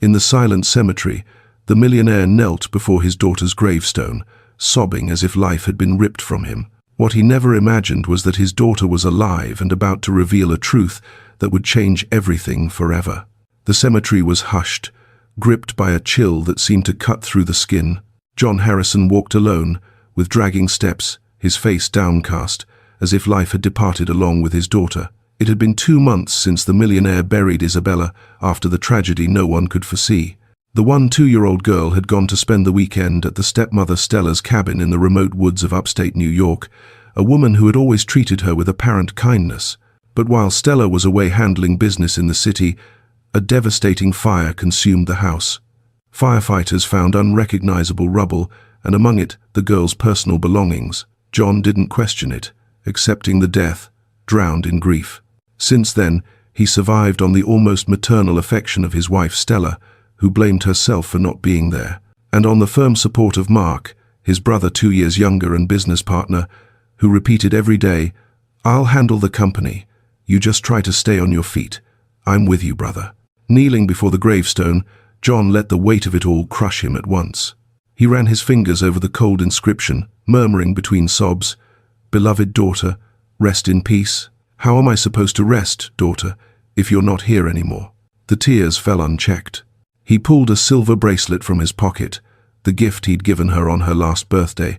In the silent cemetery, the millionaire knelt before his daughter's gravestone, sobbing as if life had been ripped from him. What he never imagined was that his daughter was alive and about to reveal a truth that would change everything forever. The cemetery was hushed, gripped by a chill that seemed to cut through the skin. John Harrison walked alone, with dragging steps, his face downcast, as if life had departed along with his daughter. It had been 2 months since the millionaire buried Isabella after the tragedy no one could foresee. The 2-year-old girl had gone to spend the weekend at the stepmother Stella's cabin in the remote woods of upstate New York, a woman who had always treated her with apparent kindness. But while Stella was away handling business in the city, a devastating fire consumed the house. Firefighters found unrecognizable rubble, and among it, the girl's personal belongings. John didn't question it, accepting the death, drowned in grief. Since then, he survived on the almost maternal affection of his wife Stella, who blamed herself for not being there, and on the firm support of Mark, his brother 2 years younger and business partner, who repeated every day, "I'll handle the company. You just try to stay on your feet. I'm with you, brother." Kneeling before the gravestone, John let the weight of it all crush him at once. He ran his fingers over the cold inscription, murmuring between sobs, "Beloved daughter, rest in peace." "How am I supposed to rest, daughter, if you're not here anymore?" The tears fell unchecked. He pulled a silver bracelet from his pocket, the gift he'd given her on her last birthday,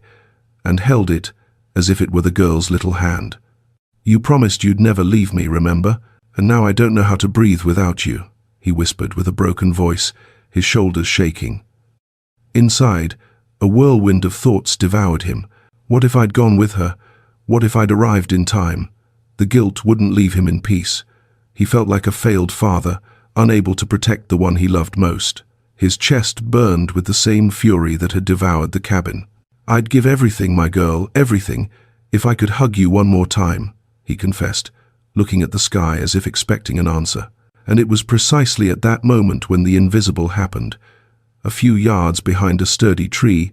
and held it as if it were the girl's little hand. "You promised you'd never leave me, remember? And now I don't know how to breathe without you," he whispered with a broken voice, his shoulders shaking. Inside, a whirlwind of thoughts devoured him. What if I'd gone with her? What if I'd arrived in time? The guilt wouldn't leave him in peace. He felt like a failed father, unable to protect the one he loved most. His chest burned with the same fury that had devoured the cabin. "I'd give everything, my girl, everything, if I could hug you one more time," he confessed, looking at the sky as if expecting an answer. And it was precisely at that moment when the invisible happened. A few yards behind a sturdy tree,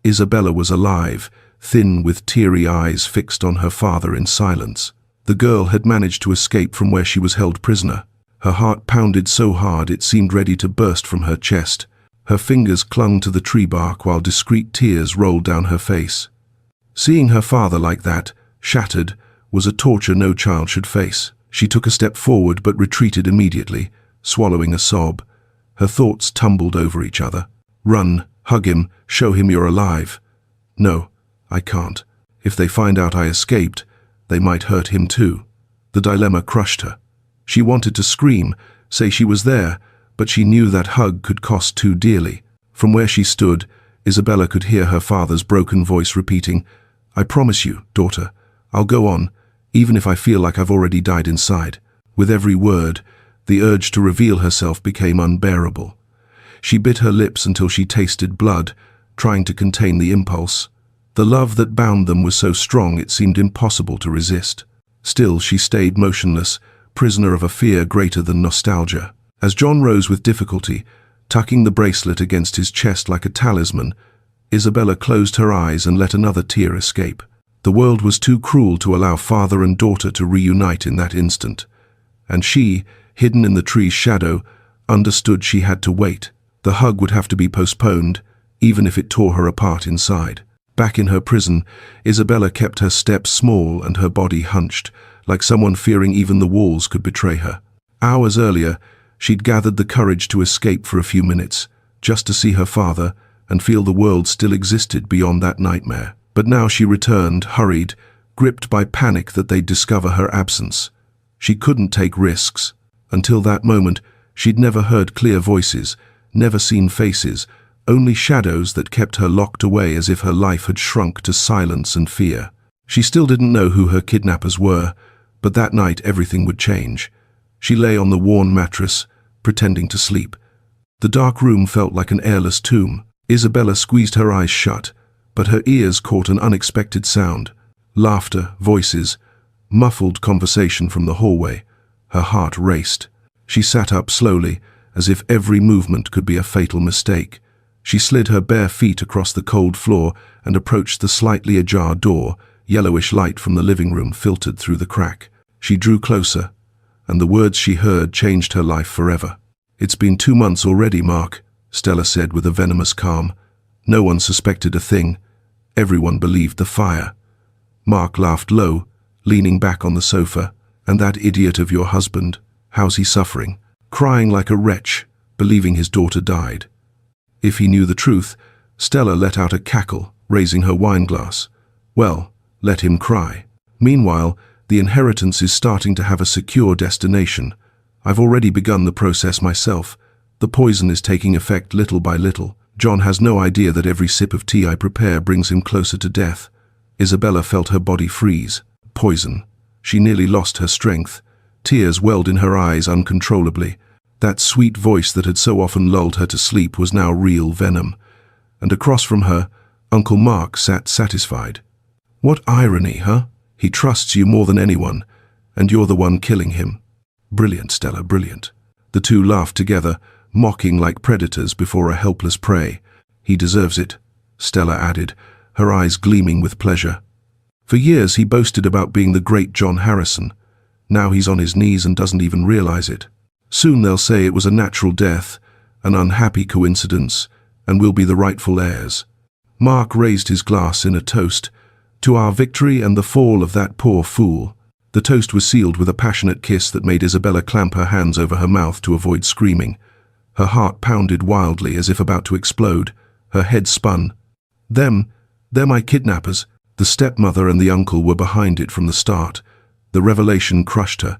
Isabella was alive, thin with teary eyes fixed on her father in silence. The girl had managed to escape from where she was held prisoner. Her heart pounded so hard it seemed ready to burst from her chest. Her fingers clung to the tree bark while discreet tears rolled down her face. Seeing her father like that, shattered, was a torture no child should face. She took a step forward but retreated immediately, swallowing a sob. Her thoughts tumbled over each other. "Run, hug him, show him you're alive." "No, I can't. If they find out I escaped, they might hurt him too." The dilemma crushed her. She wanted to scream, say she was there, but she knew that hug could cost too dearly. From where she stood, Isabella could hear her father's broken voice repeating, "I promise you, daughter, I'll go on, even if I feel like I've already died inside." With every word, the urge to reveal herself became unbearable. She bit her lips until she tasted blood, trying to contain the impulse. The love that bound them was so strong it seemed impossible to resist. Still, she stayed motionless, prisoner of a fear greater than nostalgia. As John rose with difficulty, tucking the bracelet against his chest like a talisman, Isabella closed her eyes and let another tear escape. The world was too cruel to allow father and daughter to reunite in that instant. And she, hidden in the tree's shadow, understood she had to wait. The hug would have to be postponed, even if it tore her apart inside. Back in her prison, Isabella kept her steps small and her body hunched, like someone fearing even the walls could betray her. Hours earlier, she'd gathered the courage to escape for a few minutes, just to see her father and feel the world still existed beyond that nightmare. But now she returned, hurried, gripped by panic that they'd discover her absence. She couldn't take risks. Until that moment, she'd never heard clear voices, never seen faces, only shadows that kept her locked away as if her life had shrunk to silence and fear. She still didn't know who her kidnappers were, but that night everything would change. She lay on the worn mattress, pretending to sleep. The dark room felt like an airless tomb. Isabella squeezed her eyes shut, but her ears caught an unexpected sound. Laughter, voices, muffled conversation from the hallway. Her heart raced. She sat up slowly, as if every movement could be a fatal mistake. She slid her bare feet across the cold floor and approached the slightly ajar door. Yellowish light from the living room filtered through the crack. She drew closer, and the words she heard changed her life forever. "It's been 2 months already, Mark," Stella said with a venomous calm. No one suspected a thing. Everyone believed the fire. Mark laughed low, leaning back on the sofa. "And that idiot of your husband, how's he suffering?" "Crying like a wretch, believing his daughter died." If he knew the truth, Stella let out a cackle, raising her wineglass. "Well, let him cry. Meanwhile, the inheritance is starting to have a secure destination. I've already begun the process myself. The poison is taking effect little by little. John has no idea that every sip of tea I prepare brings him closer to death." Isabella felt her body freeze. Poison. She nearly lost her strength. Tears welled in her eyes uncontrollably. That sweet voice that had so often lulled her to sleep was now real venom. And across from her, Uncle Mark sat satisfied. "What irony, huh? He trusts you more than anyone, and you're the one killing him." "Brilliant, Stella, brilliant." The two laughed together, mocking like predators before a helpless prey. "He deserves it," Stella added, her eyes gleaming with pleasure. For years he boasted about being the great John Harrison. Now he's on his knees and doesn't even realize it. Soon they'll say it was a natural death, an unhappy coincidence, and we'll be the rightful heirs. Mark raised his glass in a toast, "To our victory and the fall of that poor fool." The toast was sealed with a passionate kiss that made Isabella clamp her hands over her mouth to avoid screaming. Her heart pounded wildly as if about to explode. Her head spun. They're my kidnappers." The stepmother and the uncle were behind it from the start. The revelation crushed her.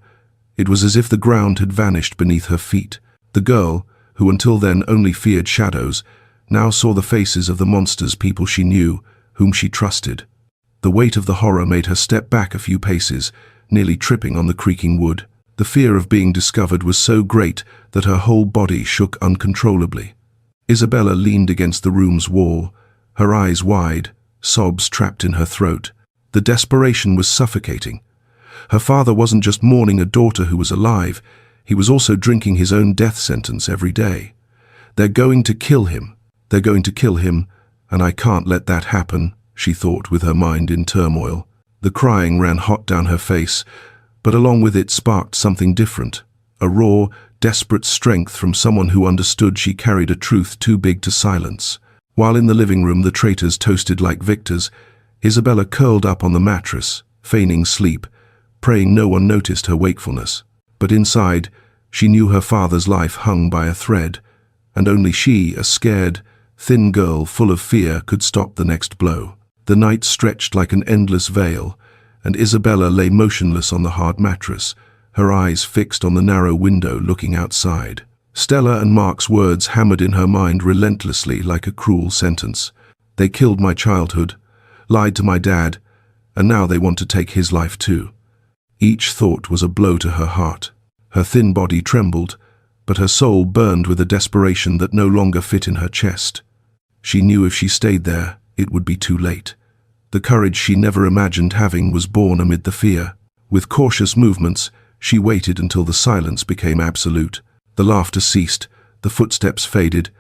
It was as if the ground had vanished beneath her feet. The girl, who until then only feared shadows, now saw the faces of the monsters, people she knew, whom she trusted. The weight of the horror made her step back a few paces, nearly tripping on the creaking wood. The fear of being discovered was so great that her whole body shook uncontrollably. Isabella leaned against the room's wall, her eyes wide, sobs trapped in her throat. The desperation was suffocating. Her father wasn't just mourning a daughter who was alive, he was also drinking his own death sentence every day. "They're going to kill him. They're going to kill him, and I can't let that happen," she thought with her mind in turmoil. The crying ran hot down her face, but along with it sparked something different. A raw, desperate strength from someone who understood she carried a truth too big to silence. While in the living room the traitors toasted like victors, Isabella curled up on the mattress, feigning sleep, praying no one noticed her wakefulness. But inside, she knew her father's life hung by a thread, and only she, a scared, thin girl full of fear, could stop the next blow. The night stretched like an endless veil, and Isabella lay motionless on the hard mattress, her eyes fixed on the narrow window looking outside. Stella and Mark's words hammered in her mind relentlessly like a cruel sentence. "They killed my childhood, lied to my dad, and now they want to take his life too." Each thought was a blow to her heart. Her thin body trembled, but her soul burned with a desperation that no longer fit in her chest. She knew if she stayed there, it would be too late. The courage she never imagined having was born amid the fear. With cautious movements, she waited until the silence became absolute. The laughter ceased, the footsteps faded,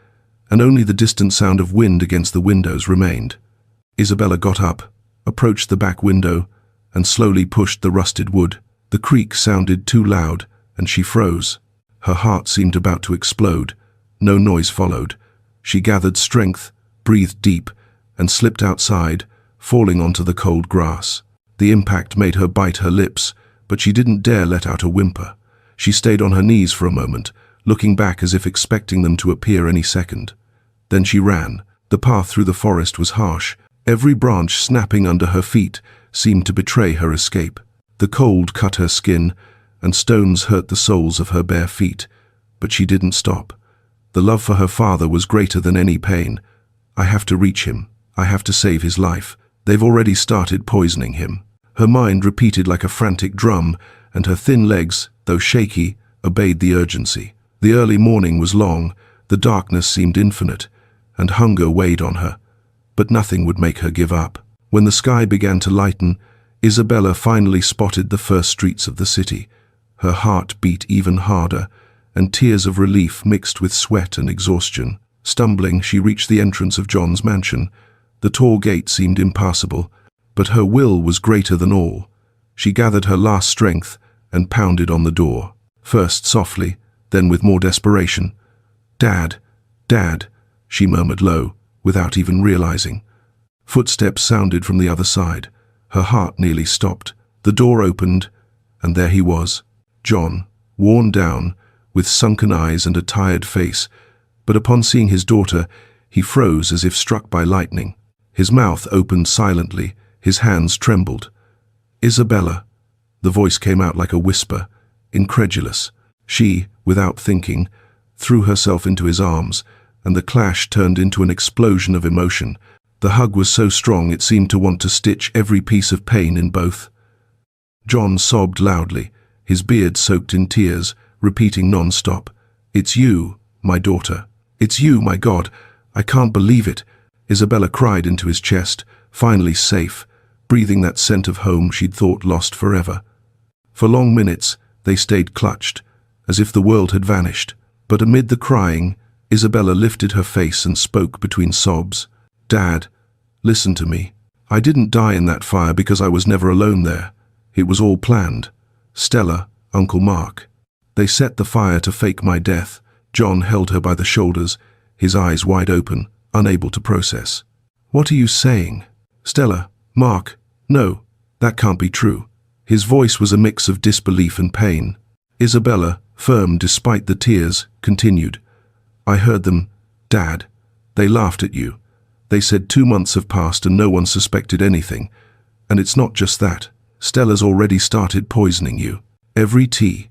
and only the distant sound of wind against the windows remained. Isabella got up, approached the back window, and slowly pushed the rusted wood. The creak sounded too loud, and she froze. Her heart seemed about to explode. No noise followed. She gathered strength, breathed deep, and slipped outside, falling onto the cold grass. The impact made her bite her lips, but she didn't dare let out a whimper. She stayed on her knees for a moment, looking back as if expecting them to appear any second. Then she ran. The path through the forest was harsh. Every branch snapping under her feet seemed to betray her escape. The cold cut her skin, and stones hurt the soles of her bare feet. But she didn't stop. The love for her father was greater than any pain. "I have to reach him. I have to save his life. They've already started poisoning him." Her mind repeated like a frantic drum, and her thin legs, though shaky, obeyed the urgency. The early morning was long, the darkness seemed infinite, and hunger weighed on her. But nothing would make her give up. When the sky began to lighten, Isabella finally spotted the first streets of the city. Her heart beat even harder, and tears of relief mixed with sweat and exhaustion. Stumbling, she reached the entrance of John's mansion. The tall gate seemed impassable, but her will was greater than all. She gathered her last strength and pounded on the door. First softly, Then with more desperation, "Dad, Dad," she murmured low, without even realizing. Footsteps sounded from the other side. Her heart nearly stopped. The door opened, and there he was, John, worn down, with sunken eyes and a tired face. But upon seeing his daughter, he froze as if struck by lightning. His mouth opened silently, his hands trembled. "Isabella," the voice came out like a whisper, incredulous. She, without thinking, threw herself into his arms, and the clash turned into an explosion of emotion. The hug was so strong it seemed to want to stitch every piece of pain in both. John sobbed loudly, his beard soaked in tears, repeating non-stop, "It's you, my daughter. It's you, my God. I can't believe it." Isabella cried into his chest, finally safe, breathing that scent of home she'd thought lost forever. For long minutes, they stayed clutched, as if the world had vanished. But amid the crying, Isabella lifted her face and spoke between sobs. "Dad, listen to me. I didn't die in that fire because I was never alone there. It was all planned. Stella, Uncle Mark. They set the fire to fake my death." John held her by the shoulders, his eyes wide open, unable to process. "What are you saying?" "Stella, Mark, no, that can't be true." His voice was a mix of disbelief and pain. Isabella, firm despite the tears, continued, "I heard them, Dad. They laughed at you. They said 2 months have passed and no one suspected anything. And it's not just that. Stella's already started poisoning you. Every tea,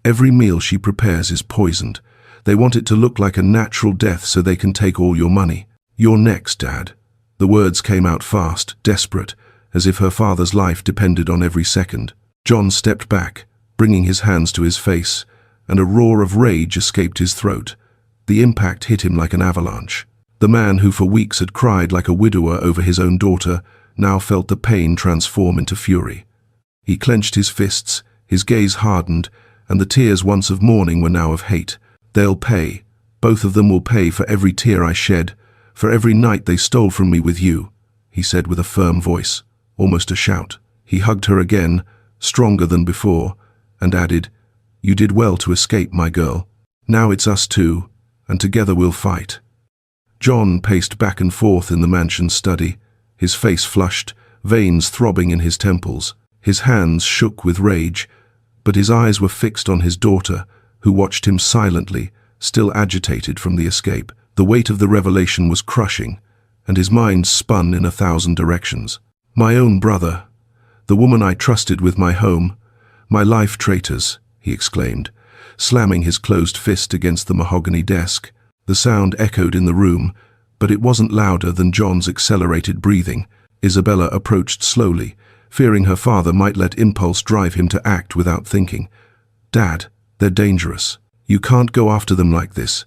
every meal she prepares is poisoned. They want it to look like a natural death so they can take all your money. You're next, Dad." The words came out fast, desperate, as if her father's life depended on every second. John stepped back, bringing his hands to his face, and a roar of rage escaped his throat. The impact hit him like an avalanche. The man who for weeks had cried like a widower over his own daughter now felt the pain transform into fury. He clenched his fists, his gaze hardened, and the tears once of mourning were now of hate. "They'll pay. Both of them will pay for every tear I shed, for every night they stole from me with you," he said with a firm voice, almost a shout. He hugged her again, stronger than before, and added, "You did well to escape, my girl. Now it's us two, and together we'll fight." John paced back and forth in the mansion's study, his face flushed, veins throbbing in his temples. His hands shook with rage, but his eyes were fixed on his daughter, who watched him silently, still agitated from the escape. The weight of the revelation was crushing, and his mind spun in 1,000 directions. "My own brother, the woman I trusted with my home, my life traitors," he exclaimed, slamming his closed fist against the mahogany desk. The sound echoed in the room, but it wasn't louder than John's accelerated breathing. Isabella approached slowly, fearing her father might let impulse drive him to act without thinking. "Dad, they're dangerous. You can't go after them like this.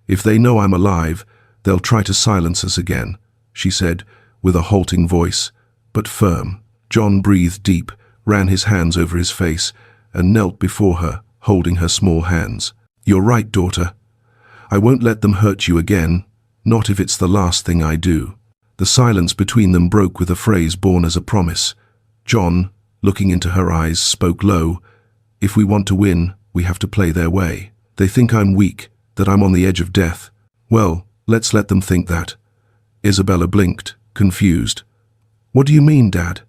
If they know I'm alive, they'll try to silence us again," she said, with a halting voice, but firm. John breathed deep, ran his hands over his face, and knelt before her, holding her small hands. "You're right, daughter. I won't let them hurt you again, not if it's the last thing I do." The silence between them broke with a phrase born as a promise. John, looking into her eyes, spoke low, "If we want to win, we have to play their way. They think I'm weak, that I'm on the edge of death. Well, let's let them think that." Isabella blinked, confused. "What do you mean, Dad?"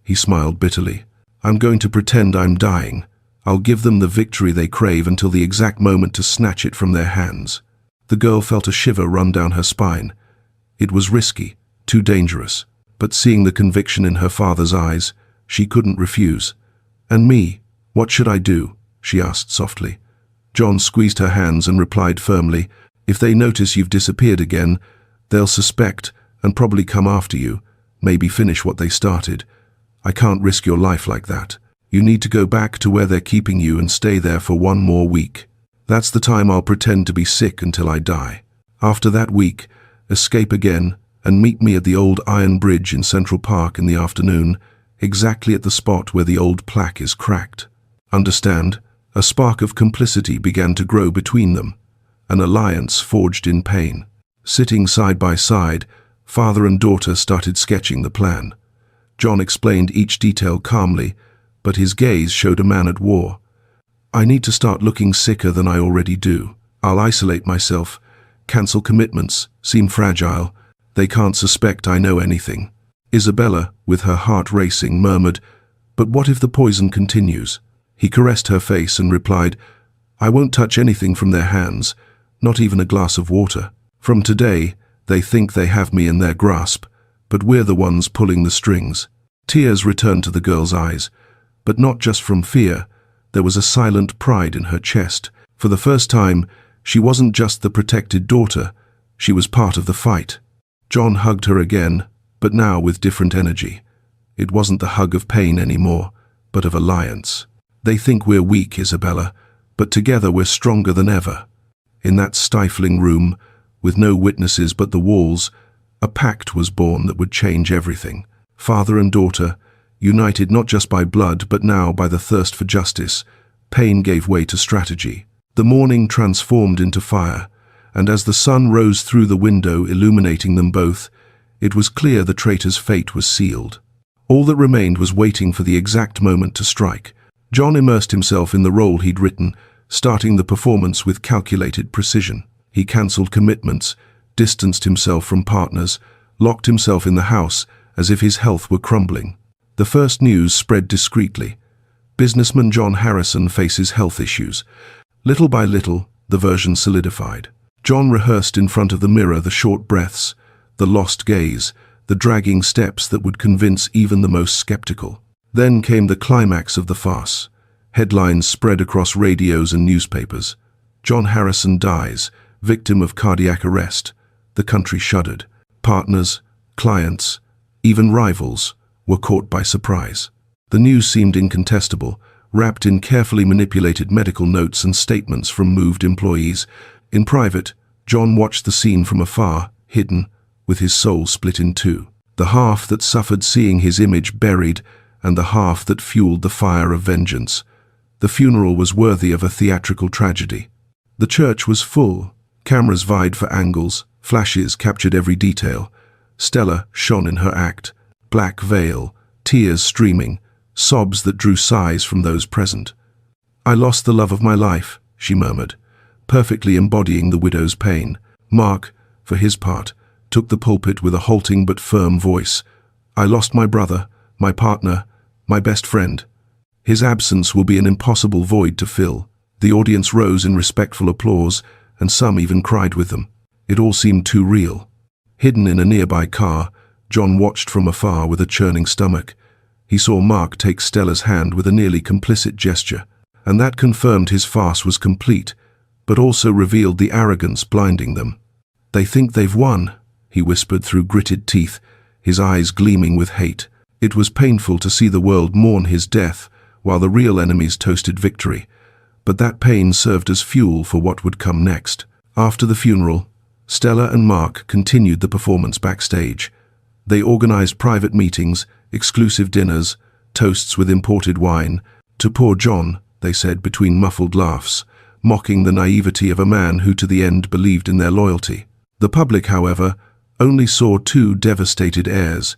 He smiled bitterly. "I'm going to pretend I'm dying. I'll give them the victory they crave until the exact moment to snatch it from their hands." The girl felt a shiver run down her spine. It was risky, too dangerous, but seeing the conviction in her father's eyes, she couldn't refuse. "And me, what should I do?" she asked softly. John squeezed her hands and replied firmly, "If they notice you've disappeared again, they'll suspect and probably come after you, maybe finish what they started. I can't risk your life like that. You need to go back to where they're keeping you and stay there for 1 more week. That's the time I'll pretend to be sick until I die. After that week, escape again and meet me at the old iron bridge in Central Park in the afternoon, exactly at the spot where the old plaque is cracked. Understand?" A spark of complicity began to grow between them, an alliance forged in pain. Sitting side by side, father and daughter started sketching the plan. John explained each detail calmly, but his gaze showed a man at war. I need to start looking sicker than I already do. I'll isolate myself, cancel commitments, seem fragile. They can't suspect I know anything. Isabella, with her heart racing, murmured, "But what if the poison continues?" He caressed her face and replied, "I won't touch anything from their hands, not even a glass of water. From today, they think they have me in their grasp, but we're the ones pulling the strings." Tears returned to the girl's eyes, but not just from fear. There was a silent pride in her chest. For the first time, she wasn't just the protected daughter, she was part of the fight. John hugged her again, but now with different energy. It wasn't the hug of pain anymore, but of alliance. "They think we're weak, Isabella, but together we're stronger than ever." In that stifling room, with no witnesses but the walls, a pact was born that would change everything. Father and daughter, united not just by blood but now by the thirst for justice, pain gave way to strategy. The morning transformed into fire, and as the sun rose through the window illuminating them both, it was clear the traitor's fate was sealed. All that remained was waiting for the exact moment to strike. John immersed himself in the role he'd written, starting the performance with calculated precision. He cancelled commitments, distanced himself from partners, locked himself in the house as if his health were crumbling. The first news spread discreetly. Businessman John Harrison faces health issues. Little by little, the version solidified. John rehearsed in front of the mirror the short breaths, the lost gaze, the dragging steps that would convince even the most skeptical. Then came the climax of the farce. Headlines spread across radios and newspapers. John Harrison dies, victim of cardiac arrest. The country shuddered. Partners, clients, even rivals were caught by surprise. The news seemed incontestable, wrapped in carefully manipulated medical notes and statements from moved employees. In private, John watched the scene from afar, hidden, with his soul split in two. The half that suffered seeing his image buried, and the half that fueled the fire of vengeance. The funeral was worthy of a theatrical tragedy. The church was full. Cameras vied for angles, flashes captured every detail. Stella shone in her act. Black veil, tears streaming, sobs that drew sighs from those present. "I lost the love of my life," she murmured, perfectly embodying the widow's pain. Mark, for his part, took the pulpit with a halting but firm voice. "I lost my brother, my partner, my best friend. His absence will be an impossible void to fill." The audience rose in respectful applause, and some even cried with them. It all seemed too real. Hidden in a nearby car, John watched from afar with a churning stomach. He saw Mark take Stella's hand with a nearly complicit gesture, and that confirmed his farce was complete, but also revealed the arrogance blinding them. "They think they've won," he whispered through gritted teeth, his eyes gleaming with hate. It was painful to see the world mourn his death, while the real enemies toasted victory, but that pain served as fuel for what would come next. After the funeral, Stella and Mark continued the performance backstage. They organized private meetings, exclusive dinners, toasts with imported wine. "To poor John," they said between muffled laughs, mocking the naivety of a man who to the end believed in their loyalty. The public, however, only saw two devastated heirs,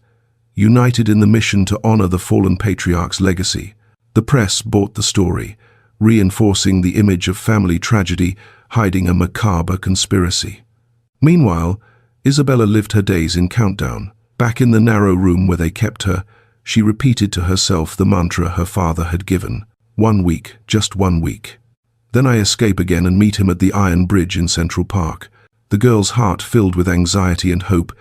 united in the mission to honor the fallen patriarch's legacy. The press bought the story, reinforcing the image of family tragedy hiding a macabre conspiracy. Meanwhile, Isabella lived her days in countdown. Back in the narrow room where they kept her, she repeated to herself the mantra her father had given. 1 week, just 1 week. Then I escape again and meet him at the Iron Bridge in Central Park. The girl's heart filled with anxiety and hope,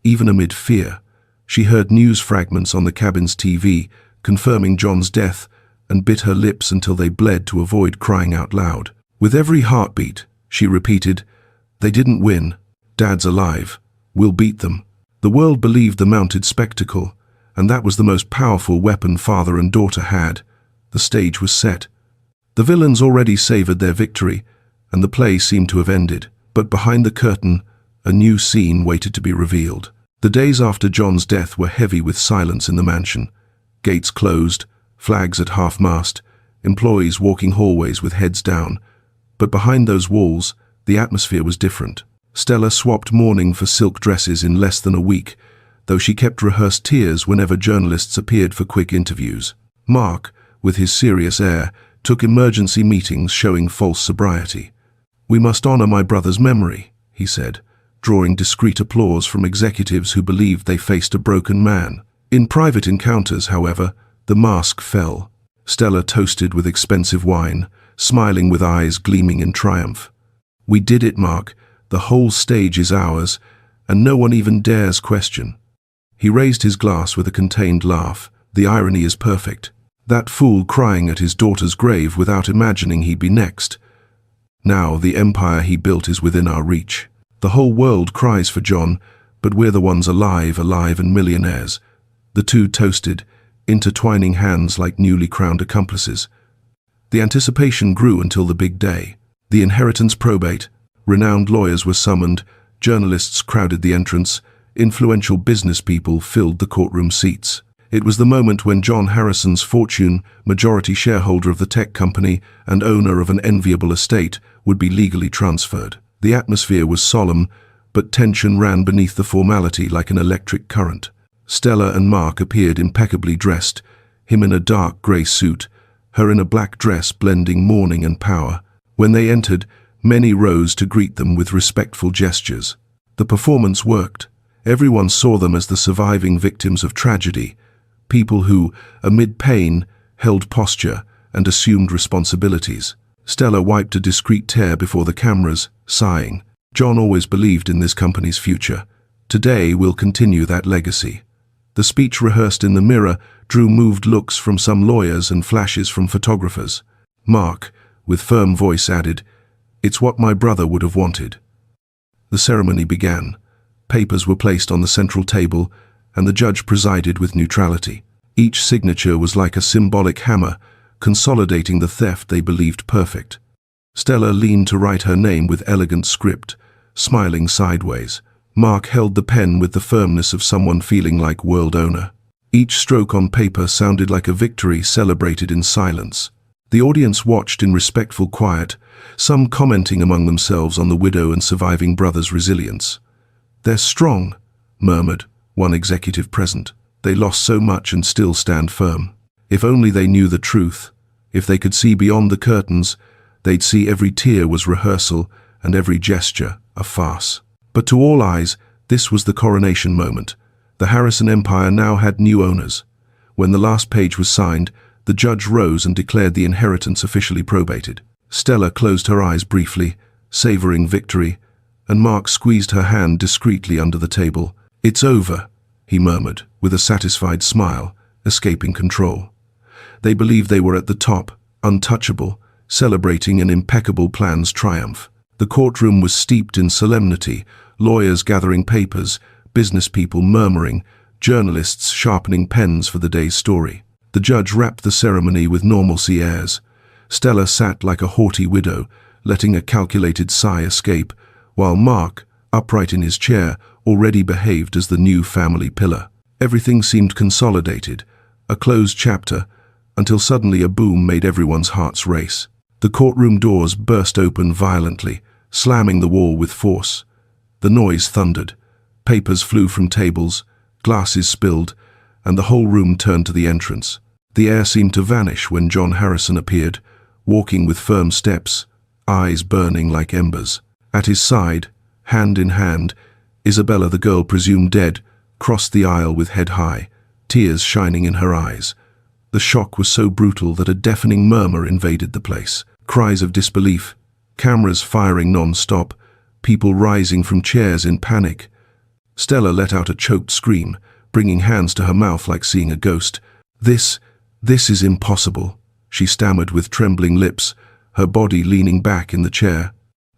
even amid fear. She heard news fragments on the cabin's TV, confirming John's death, and bit her lips until they bled to avoid crying out loud. With every heartbeat, she repeated, "They didn't win. Dad's alive. We'll beat them." The world believed the mounted spectacle, and that was the most powerful weapon father and daughter had. The stage was set. The villains already savored their victory, and the play seemed to have ended. But behind the curtain, a new scene waited to be revealed. The days after John's death were heavy with silence in the mansion. Gates closed, flags at half-mast, employees walking hallways with heads down. But behind those walls, the atmosphere was different. Stella swapped mourning for silk dresses in less than a week, though she kept rehearsed tears whenever journalists appeared for quick interviews. Mark, with his serious air, took emergency meetings showing false sobriety. "We must honor my brother's memory," he said, drawing discreet applause from executives who believed they faced a broken man. In private encounters, however, the mask fell. Stella toasted with expensive wine, smiling with eyes gleaming in triumph. "We did it, Mark. The whole stage is ours, and no one even dares question." He raised his glass with a contained laugh. "The irony is perfect. That fool crying at his daughter's grave without imagining he'd be next. Now the empire he built is within our reach. The whole world cries for John, but we're the ones alive and millionaires." The two toasted, intertwining hands like newly crowned accomplices. The anticipation grew until the big day. The inheritance probate. Renowned lawyers were summoned, journalists crowded the entrance, influential business people filled the courtroom seats. It was the moment when John Harrison's fortune, majority shareholder of the tech company and owner of an enviable estate, would be legally transferred. The atmosphere was solemn, but tension ran beneath the formality like an electric current. Stella and Mark appeared impeccably dressed, him in a dark grey suit, her in a black dress blending mourning and power. When they entered, many rose to greet them with respectful gestures. The performance worked. Everyone saw them as the surviving victims of tragedy, people who, amid pain, held posture and assumed responsibilities. Stella wiped a discreet tear before the cameras, sighing. "John always believed in this company's future. Today we'll continue that legacy." The speech rehearsed in the mirror drew moved looks from some lawyers and flashes from photographers. Mark, with firm voice, added, "It's what my brother would have wanted." The ceremony began. Papers were placed on the central table, and the judge presided with neutrality. Each signature was like a symbolic hammer, consolidating the theft they believed perfect. Stella leaned to write her name with elegant script, smiling sideways. Mark held the pen with the firmness of someone feeling like world owner. Each stroke on paper sounded like a victory celebrated in silence. The audience watched in respectful quiet, some commenting among themselves on the widow and surviving brother's resilience. "They're strong," murmured one executive present. "They lost so much and still stand firm. If only they knew the truth. If they could see beyond the curtains, they'd see every tear was rehearsal and every gesture a farce." But to all eyes, this was the coronation moment. The Harrison empire now had new owners. When the last page was signed, the judge rose and declared the inheritance officially probated. Stella closed her eyes briefly, savoring victory, and Mark squeezed her hand discreetly under the table. "It's over," he murmured, with a satisfied smile, escaping control. They believed they were at the top, untouchable, celebrating an impeccable plan's triumph. The courtroom was steeped in solemnity, lawyers gathering papers, business people murmuring, journalists sharpening pens for the day's story. The judge wrapped the ceremony with normalcy airs. Stella sat like a haughty widow, letting a calculated sigh escape, while Mark, upright in his chair, already behaved as the new family pillar. Everything seemed consolidated, a closed chapter, until suddenly a boom made everyone's hearts race. The courtroom doors burst open violently, slamming the wall with force. The noise thundered. Papers flew from tables, glasses spilled, and the whole room turned to the entrance. The air seemed to vanish when John Harrison appeared, walking with firm steps, eyes burning like embers. At his side, hand in hand, Isabella, the girl presumed dead, crossed the aisle with head high, tears shining in her eyes. The shock was so brutal that a deafening murmur invaded the place. Cries of disbelief, cameras firing non-stop, people rising from chairs in panic. Stella let out a choked scream, bringing hands to her mouth like seeing a ghost. This is impossible," she stammered with trembling lips, her body leaning back in the chair.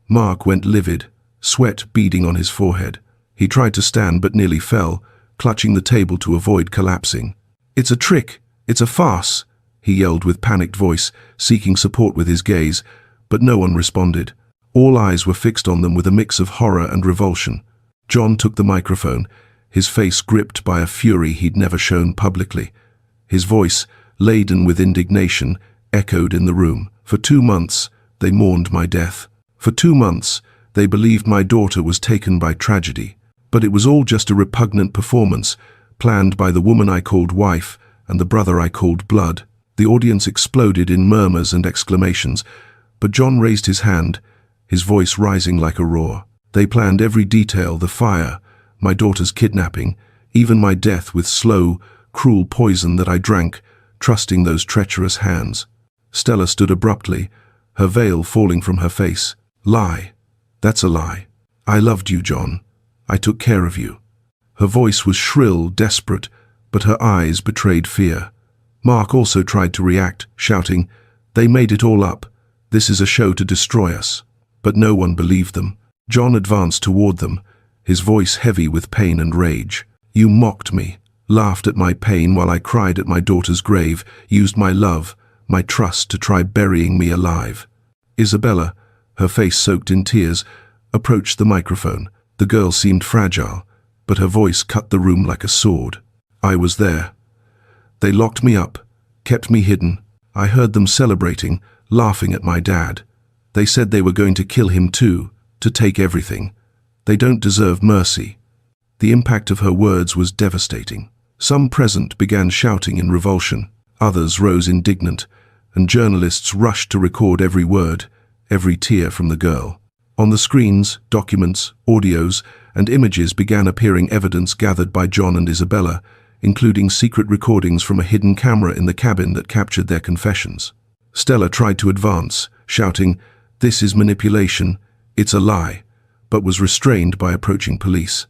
Mark went livid, sweat beading on his forehead. He tried to stand but nearly fell, clutching the table to avoid collapsing. "It's a trick! It's a farce!" he yelled with panicked voice, seeking support with his gaze, but no one responded. All eyes were fixed on them with a mix of horror and revulsion. John took the microphone, his face gripped by a fury he'd never shown publicly. His voice, laden with indignation, echoed in the room. "For 2 months, they mourned my death. For 2 months, they believed my daughter was taken by tragedy. But it was all just a repugnant performance, planned by the woman I called wife and the brother I called blood. The audience exploded in murmurs and exclamations, but John raised his hand, his voice rising like a roar. They planned every detail, the fire, my daughter's kidnapping, even my death with slow, cruel poison that I drank, trusting those treacherous hands. Stella stood abruptly, her veil falling from her face. Lie. That's a lie. I loved you, John. I took care of you. Her voice was shrill, desperate, but her eyes betrayed fear. Mark also tried to react, shouting, "They made it all up. This is a show to destroy us." But no one believed them. John advanced toward them, his voice heavy with pain and rage. "You mocked me, laughed at my pain while I cried at my daughter's grave, used my love, my trust to try burying me alive." Isabella, her face soaked in tears, approached the microphone. The girl seemed fragile, but her voice cut the room like a sword. "I was there. They locked me up, kept me hidden. I heard them celebrating, laughing at my dad. They said they were going to kill him too, to take everything. They don't deserve mercy." The impact of her words was devastating. Some present began shouting in revulsion. Others rose indignant, and journalists rushed to record every word, every tear from the girl. On the screens, documents, audios, and images began appearing, evidence gathered by John and Isabella, including secret recordings from a hidden camera in the cabin that captured their confessions. Stella tried to advance, shouting, "This is manipulation, it's a lie," but was restrained by approaching police.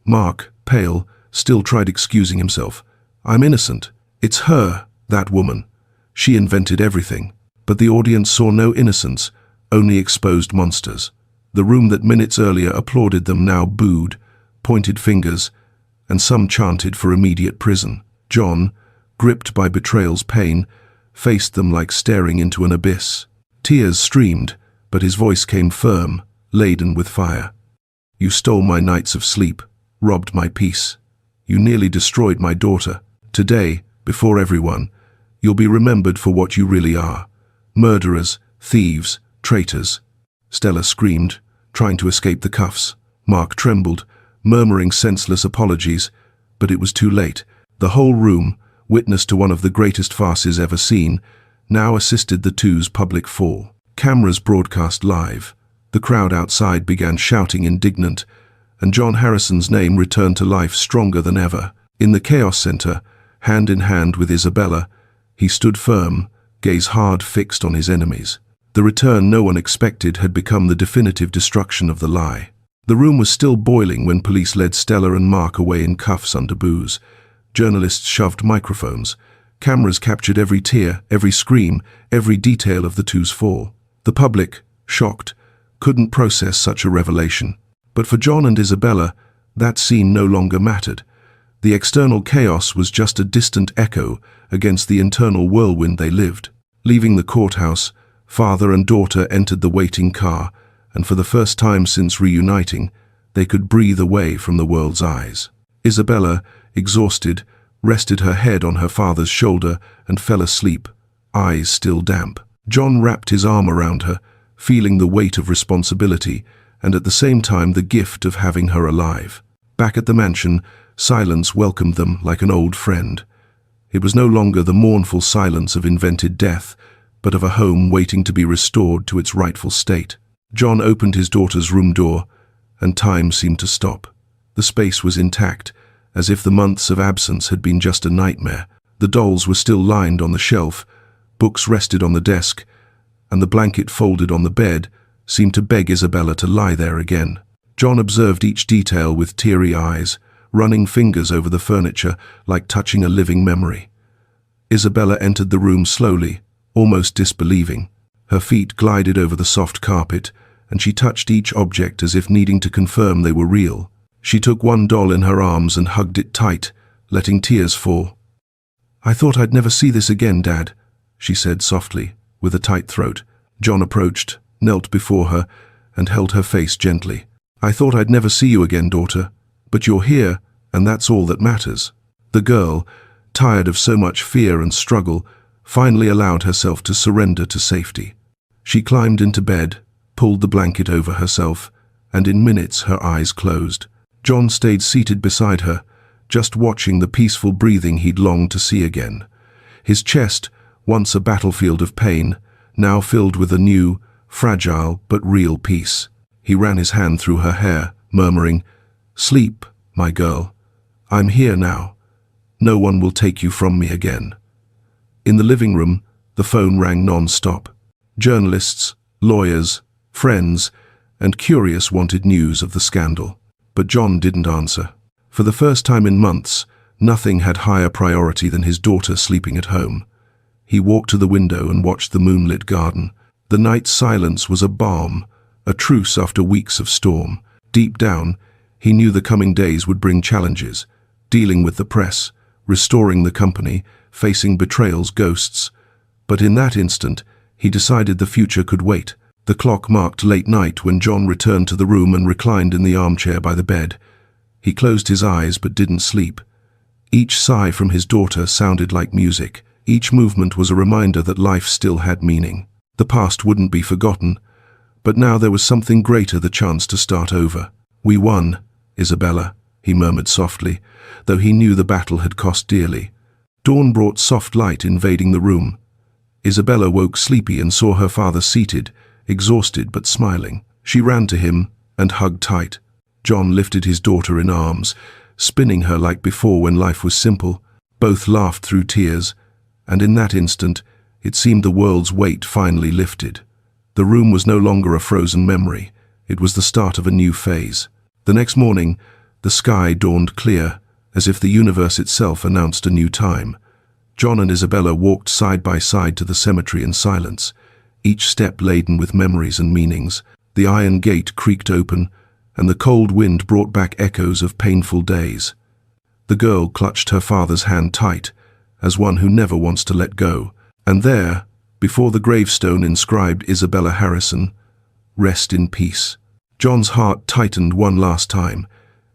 Mark, pale, still tried excusing himself. "I'm innocent. It's her, that woman. She invented everything." But the audience saw no innocence, only exposed monsters. The room that minutes earlier applauded them now booed, pointed fingers, and some chanted for immediate prison. John, gripped by betrayal's pain, faced them like staring into an abyss. Tears streamed, but his voice came firm, laden with fire. "You stole my nights of sleep, robbed my peace. You nearly destroyed my daughter. Today, before everyone, you'll be remembered for what you really are. Murderers, thieves, traitors." Stella screamed, trying to escape the cuffs. Mark trembled, murmuring senseless apologies, but it was too late. The whole room, witness to one of the greatest farces ever seen, now assisted the two's public fall. Cameras broadcast live. The crowd outside began shouting indignant, and John Harrison's name returned to life stronger than ever. In the Chaos Center, hand in hand with Isabella, he stood firm, gaze hard fixed on his enemies. The return no one expected had become the definitive destruction of the lie. The room was still boiling when police led Stella and Mark away in cuffs under booze. Journalists shoved microphones. Cameras captured every tear, every scream, every detail of the two's fall. The public, shocked, couldn't process such a revelation. But for John and Isabella, that scene no longer mattered. The external chaos was just a distant echo against the internal whirlwind they lived. Leaving the courthouse, father and daughter entered the waiting car, and for the first time since reuniting, they could breathe away from the world's eyes. Isabella, exhausted, rested her head on her father's shoulder and fell asleep, eyes still damp. John wrapped his arm around her, feeling the weight of responsibility and at the same time the gift of having her alive. Back at the mansion, silence welcomed them like an old friend. It was no longer the mournful silence of invented death, but of a home waiting to be restored to its rightful state. John opened his daughter's room door, and time seemed to stop. The space was intact, as if the months of absence had been just a nightmare. The dolls were still lined on the shelf, books rested on the desk, and the blanket folded on the bed seemed to beg Isabella to lie there again. John observed each detail with teary eyes, running fingers over the furniture like touching a living memory. Isabella entered the room slowly, almost disbelieving. Her feet glided over the soft carpet, and she touched each object as if needing to confirm they were real. She took one doll in her arms and hugged it tight, letting tears fall. "I thought I'd never see this again, Dad," she said softly, with a tight throat. John approached, knelt before her, and held her face gently. "I thought I'd never see you again, daughter, but you're here, and that's all that matters." The girl, tired of so much fear and struggle, finally allowed herself to surrender to safety. She climbed into bed, pulled the blanket over herself, and in minutes her eyes closed. John stayed seated beside her, just watching the peaceful breathing he'd longed to see again. His chest, once a battlefield of pain, now filled with a new, fragile but real peace. He ran his hand through her hair, murmuring, "Sleep, my girl. I'm here now. No one will take you from me again." In the living room, the phone rang non-stop. Journalists, lawyers, friends, and curious wanted news of the scandal. But John didn't answer. For the first time in months, nothing had higher priority than his daughter sleeping at home. He walked to the window and watched the moonlit garden. The night's silence was a balm, a truce after weeks of storm. Deep down, he knew the coming days would bring challenges, dealing with the press, restoring the company, facing betrayal's ghosts. But in that instant, he decided the future could wait. The clock marked late night when John returned to the room and reclined in the armchair by the bed. He closed his eyes but didn't sleep. Each sigh from his daughter sounded like music. Each movement was a reminder that life still had meaning. The past wouldn't be forgotten, but now there was something greater, the chance to start over. "We won, Isabella," he murmured softly, though he knew the battle had cost dearly. Dawn brought soft light invading the room. Isabella woke sleepy and saw her father seated, exhausted but smiling. She ran to him and hugged tight. John lifted his daughter in arms, spinning her like before when life was simple. Both laughed through tears, and in that instant, it seemed the world's weight finally lifted. The room was no longer a frozen memory. It was the start of a new phase. The next morning, the sky dawned clear, as if the universe itself announced a new time. John and Isabella walked side by side to the cemetery in silence, each step laden with memories and meanings. The iron gate creaked open, and the cold wind brought back echoes of painful days. The girl clutched her father's hand tight, as one who never wants to let go. And there, before the gravestone inscribed Isabella Harrison, "Rest in peace." John's heart tightened one last time.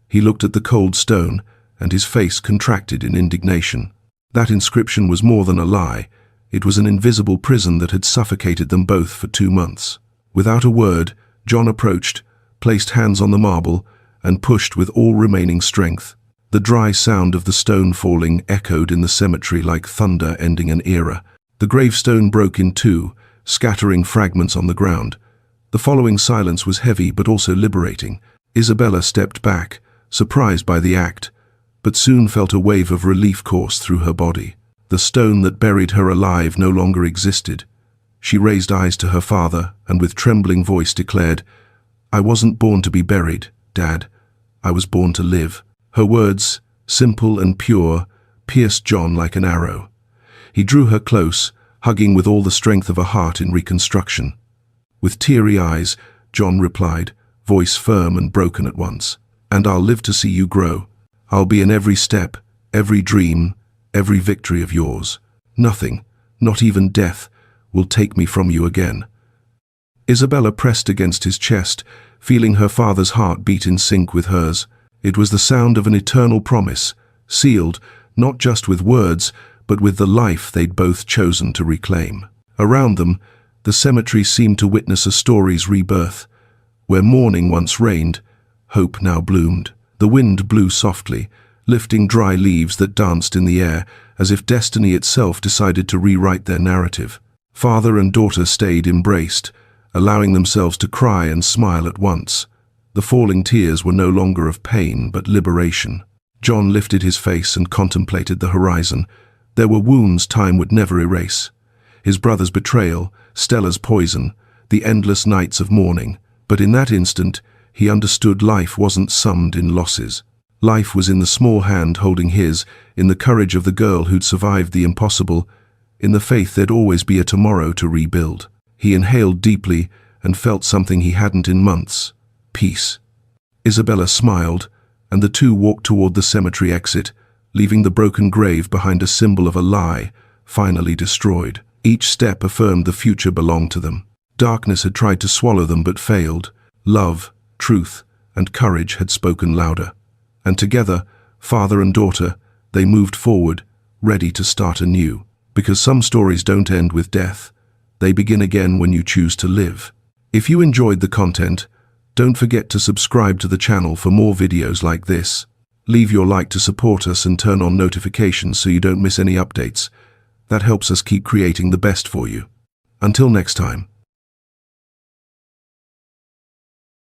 He looked at the cold stone, and his face contracted in indignation. That inscription was more than a lie. It was an invisible prison that had suffocated them both for 2 months. Without a word, John approached, placed hands on the marble, and pushed with all remaining strength. The dry sound of the stone falling echoed in the cemetery like thunder ending an era. The gravestone broke in two, scattering fragments on the ground. The following silence was heavy but also liberating. Isabella stepped back, surprised by the act, but soon felt a wave of relief course through her body. The stone that buried her alive no longer existed. She raised eyes to her father and with trembling voice declared, "I wasn't born to be buried, Dad. I was born to live." Her words, simple and pure, pierced John like an arrow. He drew her close, hugging with all the strength of a heart in reconstruction. With teary eyes, John replied, voice firm and broken at once, "And I'll live to see you grow. I'll be in every step, every dream, every victory of yours. Nothing, not even death, will take me from you again." Isabella pressed against his chest, feeling her father's heart beat in sync with hers. It was the sound of an eternal promise, sealed not just with words, but with the life they'd both chosen to reclaim. Around them, the cemetery seemed to witness a story's rebirth. Where mourning once reigned, hope now bloomed. The wind blew softly, lifting dry leaves that danced in the air, as if destiny itself decided to rewrite their narrative. Father and daughter stayed embraced, allowing themselves to cry and smile at once. The falling tears were no longer of pain, but liberation. John lifted his face and contemplated the horizon. There were wounds time would never erase. His brother's betrayal, Stella's poison, the endless nights of mourning. But in that instant, he understood life wasn't summed in losses. Life was in the small hand holding his, in the courage of the girl who'd survived the impossible, in the faith there'd always be a tomorrow to rebuild. He inhaled deeply and felt something he hadn't in months. Peace. Isabella smiled, and the two walked toward the cemetery exit, leaving the broken grave behind a symbol of a lie, finally destroyed. Each step affirmed the future belonged to them. Darkness had tried to swallow them but failed. Love, truth, and courage had spoken louder. And together, father and daughter, they moved forward, ready to start anew. Because some stories don't end with death. They begin again when you choose to live. If you enjoyed the content, don't forget to subscribe to the channel for more videos like this. Leave your like to support us and turn on notifications so you don't miss any updates. That helps us keep creating the best for you. Until next time.